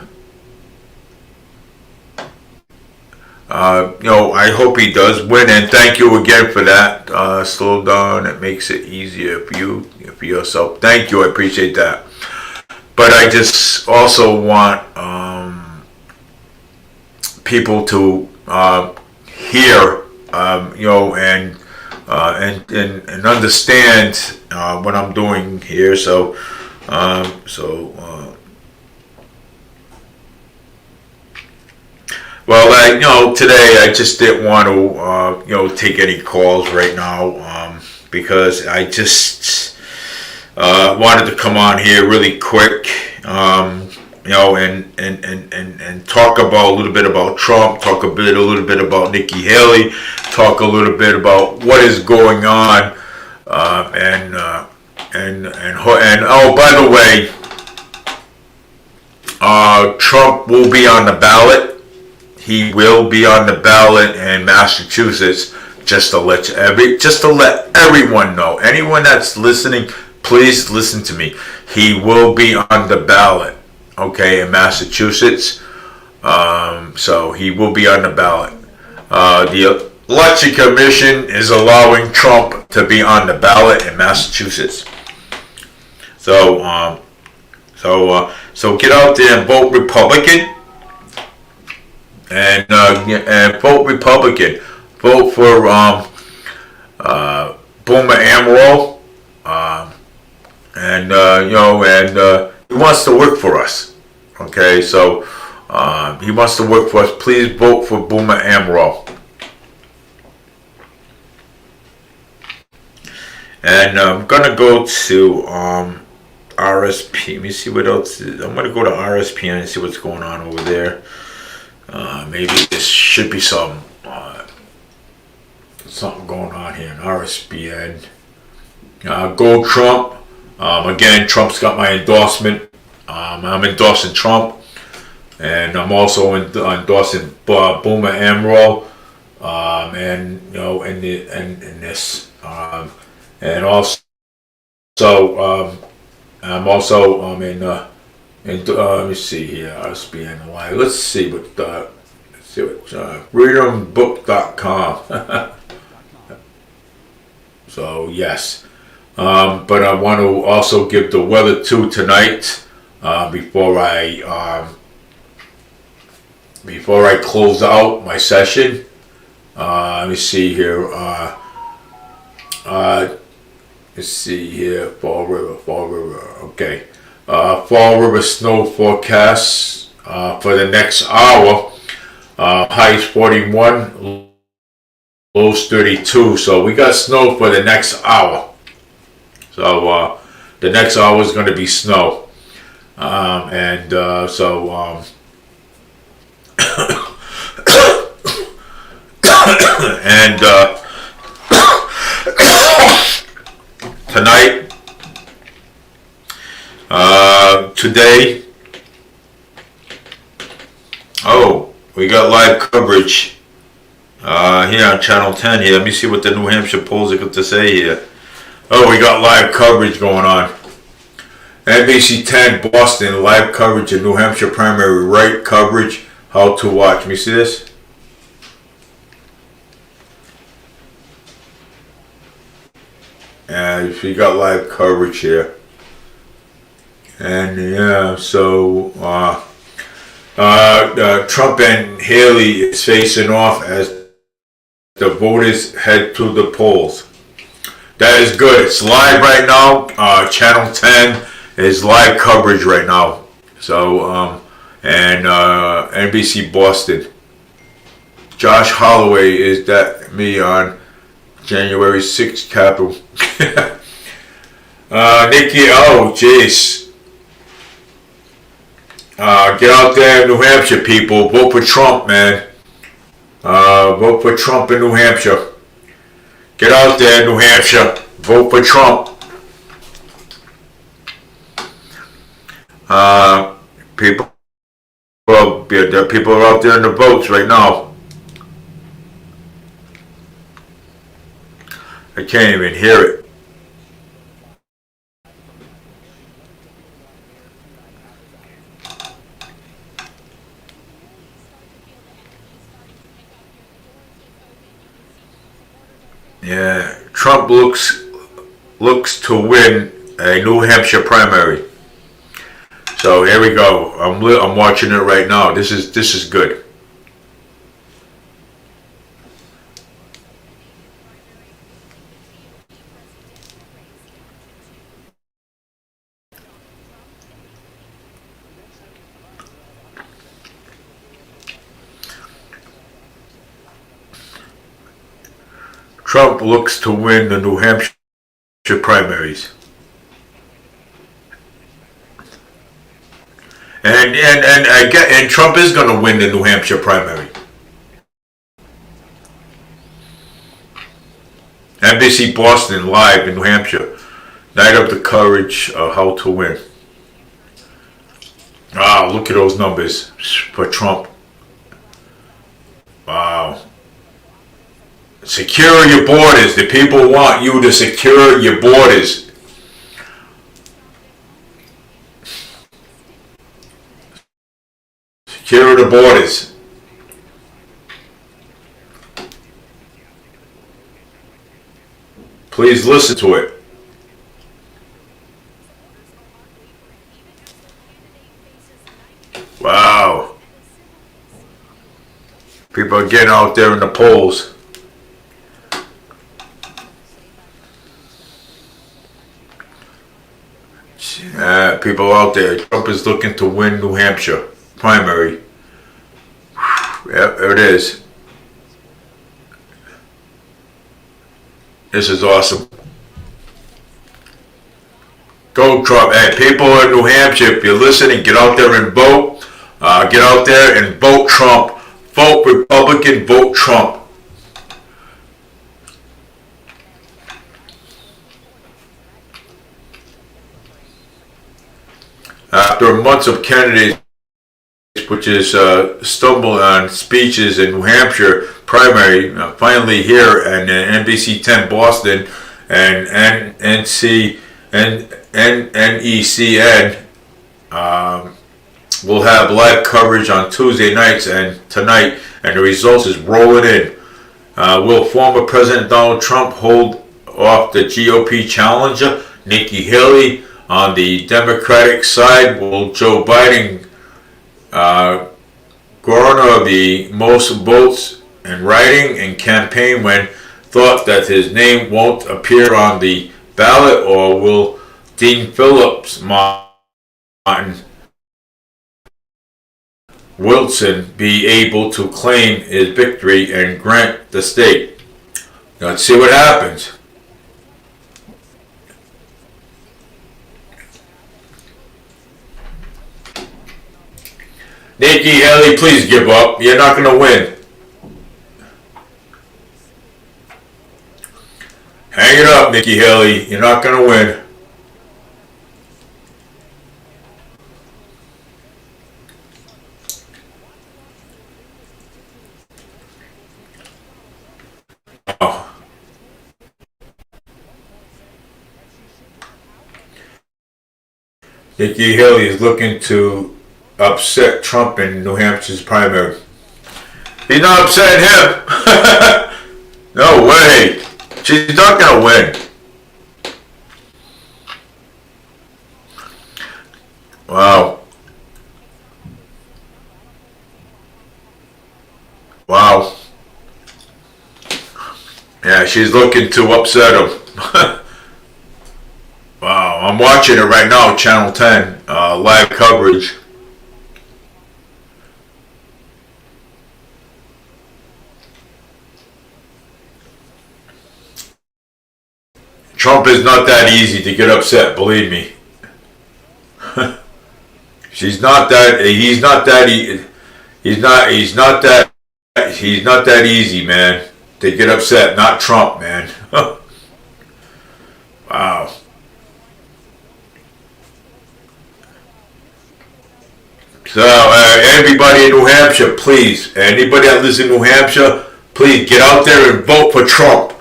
I hope he does win, and thank you again for that. Slow down, it makes it easier for you, for yourself. Thank you, I appreciate that. But I just also want people to hear, and understand what I'm doing here. Well, today I just didn't want to, take any calls right now, because I just wanted to come on here really quick, and talk about a little bit about Trump, talk a little bit about Nikki Haley, talk a little bit about what is going on, and oh, by the way, Trump will be on the ballot. He will be on the ballot in Massachusetts. Just to let everyone know. Anyone that's listening, please listen to me. He will be on the ballot, okay, in Massachusetts. So he will be on the ballot. The Election Commission is allowing Trump to be on the ballot in Massachusetts. So get out there and vote Republican. And vote Republican. Vote for Boomer Amaral. He wants to work for us. Okay, so he wants to work for us. Please vote for Boomer Amaral. And I'm gonna go to RSP. Let me see what else. I'm gonna go to RSPN and see what's going on over there. Maybe this should be something going on here in RSPN. Go Trump. Again, Trump's got my endorsement. I'm endorsing Trump, and I'm also endorsing Boomer Amaral, in this, and also I'm also let me see here, RSPN Live. Let's see what freedombook.com. So yes, but I want to also give the weather too tonight, before I close out my session. Let me see here. Let's see here. Fall River. Okay. Fall River snow forecast for the next hour. Highs 41, lows 32. So we got snow for the next hour. So the next hour is going to be snow. Tonight. Today, we got live coverage here on Channel 10 here. Let me see what the New Hampshire polls are got to say here. We got live coverage going on. NBC 10 Boston, live coverage of New Hampshire primary, right coverage, how to watch. Let me see this. We got live coverage here. And Trump and Haley is facing off as the voters head to the polls. That is good. It's live right now. Channel 10 is live coverage right now. So, NBC Boston. Josh Holloway is that me on January 6th Capitol. Nikki, jeez. Get out there in New Hampshire, people. Vote for Trump, man. Vote for Trump in New Hampshire. Get out there in New Hampshire. Vote for Trump. People are out there in the votes right now. I can't even hear it. Yeah, Trump looks to win a New Hampshire primary. So here we go. I'm watching it right now. This is good. Trump looks to win the New Hampshire primaries. And Trump is going to win the New Hampshire primary. NBC Boston live in New Hampshire. Night of the Courage, how to win. Wow, look at those numbers for Trump. Wow. Secure your borders. The people want you to secure your borders. Secure the borders. Please listen to it. Wow. People are getting out there in the polls. People out there. Trump is looking to win New Hampshire primary. Yep, there it is. This is awesome. Go Trump. Hey, people in New Hampshire, if you're listening, get out there and vote. Get out there and vote Trump. Vote Republican, vote Trump. After months of candidates, which is stumbled on speeches in New Hampshire primary, finally here and NBC 10 Boston and NECN will have live coverage on Tuesday nights and tonight, and the results is rolling in. Will former President Donald Trump hold off the GOP challenger Nikki Haley? On the Democratic side, will Joe Biden garner the most votes in writing and campaign when thought that his name won't appear on the ballot, or will Dean Phillips Martin Wilson be able to claim his victory and grant the state? Let's see what happens. Nikki Haley, please give up. You're not going to win. Hang it up, Nikki Haley. You're not going to win. Oh. Nikki Haley is looking to upset Trump in New Hampshire's primary. He's not upsetting him. No way. She's not going to win. Wow. Wow. Yeah, she's looking to upset him. Wow, I'm watching it right now, Channel 10, live coverage. Trump is not that easy to get upset, believe me. He's not that easy, man, to get upset. Not Trump, man. Wow. So, everybody in New Hampshire, please, anybody that lives in New Hampshire, please get out there and vote for Trump.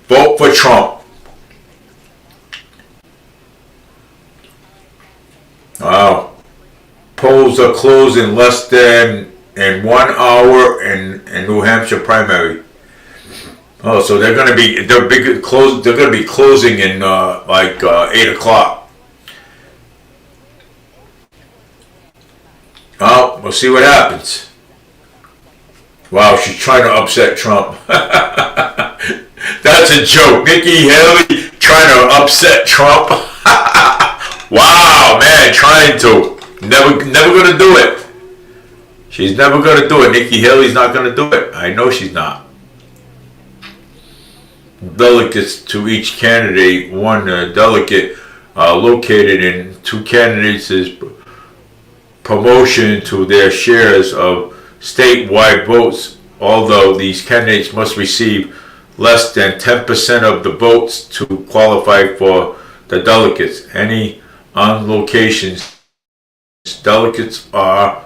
Vote for Trump. Wow. Polls are closed in less than 1 hour in New Hampshire primary. Oh, so they're gonna be closing in 8 o'clock. Well, we'll see what happens. Wow, she's trying to upset Trump. That's a joke. Nikki Haley trying to upset Trump. Wow, man, trying to. Never gonna do it. She's never gonna do it. Nikki Haley's not gonna do it. I know she's not. Delegates to each candidate. One delegate located in two candidates' promotion to their shares of statewide votes, although these candidates must receive less than 10% of the votes to qualify for the delegates. Any on locations, delegates are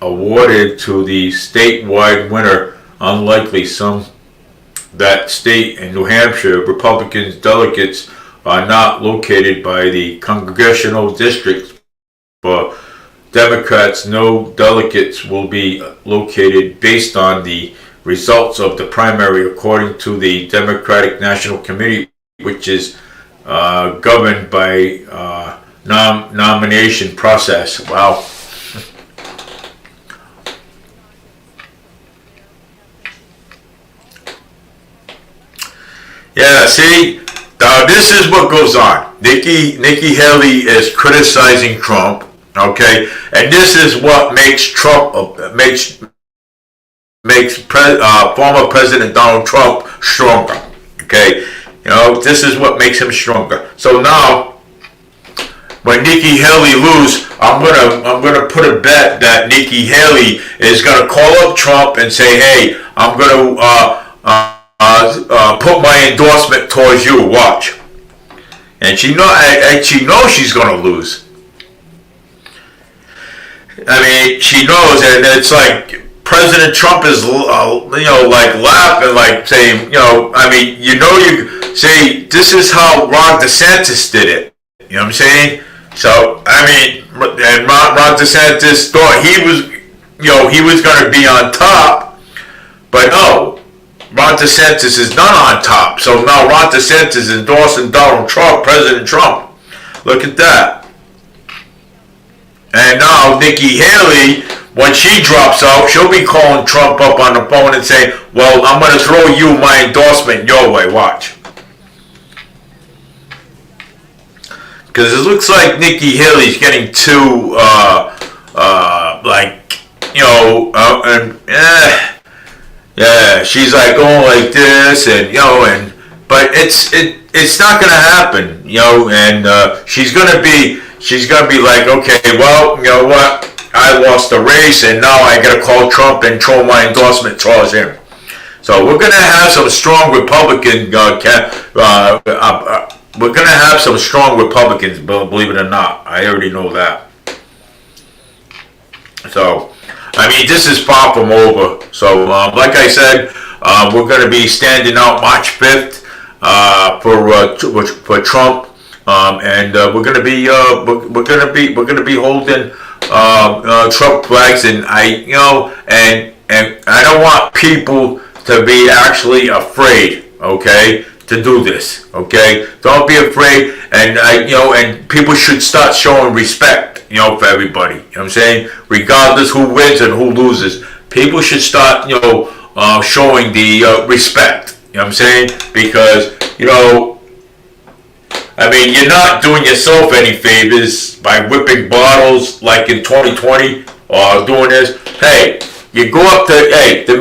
awarded to the statewide winner. Unlikely some that state in New Hampshire, Republicans delegates are not located by the congressional districts. For Democrats, no delegates will be located based on the results of the primary, according to the Democratic National Committee, which is governed by nomination process. Wow. Yeah, see, this is what goes on. Nikki Haley is criticizing Trump, okay, and this is what makes Trump makes former President Donald Trump stronger. Okay, this is what makes him stronger. So now, when Nikki Haley lose, I'm gonna put a bet that Nikki Haley is gonna call up Trump and say, "Hey, I'm gonna put my endorsement towards you. Watch." And she knows she's gonna lose. I mean, she knows, and it's like President Trump is, like laughing, like saying, you say this is how Ron DeSantis did it. You know what I'm saying? So and Ron DeSantis thought he was going to be on top, but no, Ron DeSantis is not on top. So now Ron DeSantis is endorsing Donald Trump, President Trump. Look at that. And now Nikki Haley, when she drops out, she'll be calling Trump up on the phone and saying, "Well, I'm going to throw you my endorsement your way. Watch." Because it looks like Nikki Haley's getting too, yeah, she's like going like this, and but it's not going to happen, and she's gonna be like, okay, well, you know what? I lost the race, and now I got to call Trump and throw my endorsement towards him. So we're going to have some strong Republican. We're going to have some strong Republicans, believe it or not. I already know that. So, this is far from over. So, like I said, we're going to be standing out March 5th for Trump. And we're gonna be holding Trump flags, and I don't want people to be actually afraid, okay, to do this, okay. Don't be afraid, and and people should start showing respect, for everybody. You know what I'm saying? Regardless who wins and who loses, people should start showing the respect. You know what I'm saying? Because you're not doing yourself any favors by whipping bottles like in 2020 or doing this. Hey, you go up to,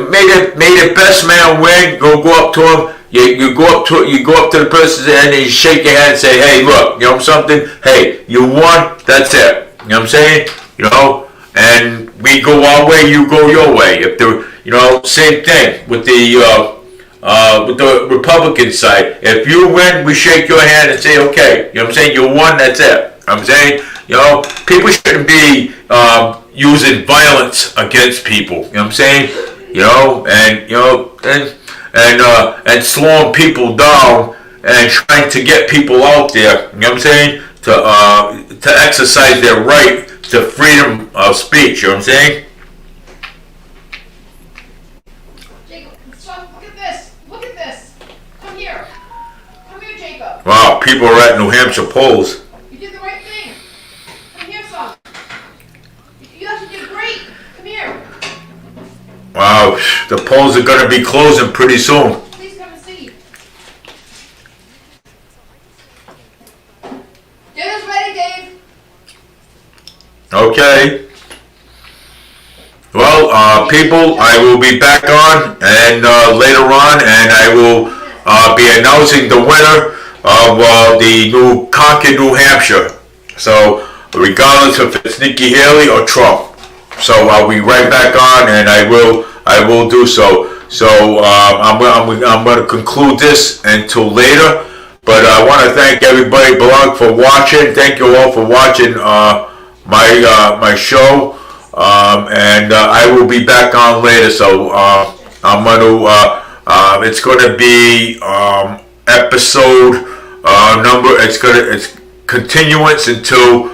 may the best man win. Go up to him. You go up to the person and you shake your hand and say, "Hey, look, something. Hey, you won. That's it." You know what I'm saying? And we go our way, you go your way. If same thing with the Republican side. If you win, we shake your hand and say, okay, you know what I'm saying, you won, that's it. I'm saying, people shouldn't be using violence against people, you know what I'm saying, and slowing people down and trying to get people out there, you know what I'm saying, to exercise their right to freedom of speech, you know what I'm saying.
Jacob, look at this. Look at
people are at New Hampshire polls.
You did the right thing. Come here, son. You actually did great. Come here.
Wow, the polls are gonna be closing pretty soon.
Please come and see. Dinner's ready, Dave.
Okay. Well, people, I will be back on and later on, and I will be announcing the winner of the new Concord, New Hampshire. So, regardless if it's Nikki Haley or Trump. So I'll be right back on, and I will do so. So I'm going to conclude this until later. But I want to thank everybody below for watching. Thank you all for watching my show. And I will be back on later. So I'm going to. It's going to be episode number. It's continuance until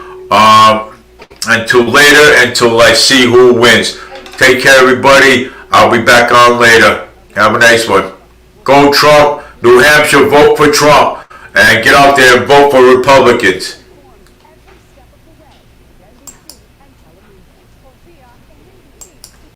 later, until I see who wins. Take care, everybody. I'll be back on later. Have a nice one. Go Trump. New Hampshire, vote for Trump. And get out there and vote for Republicans.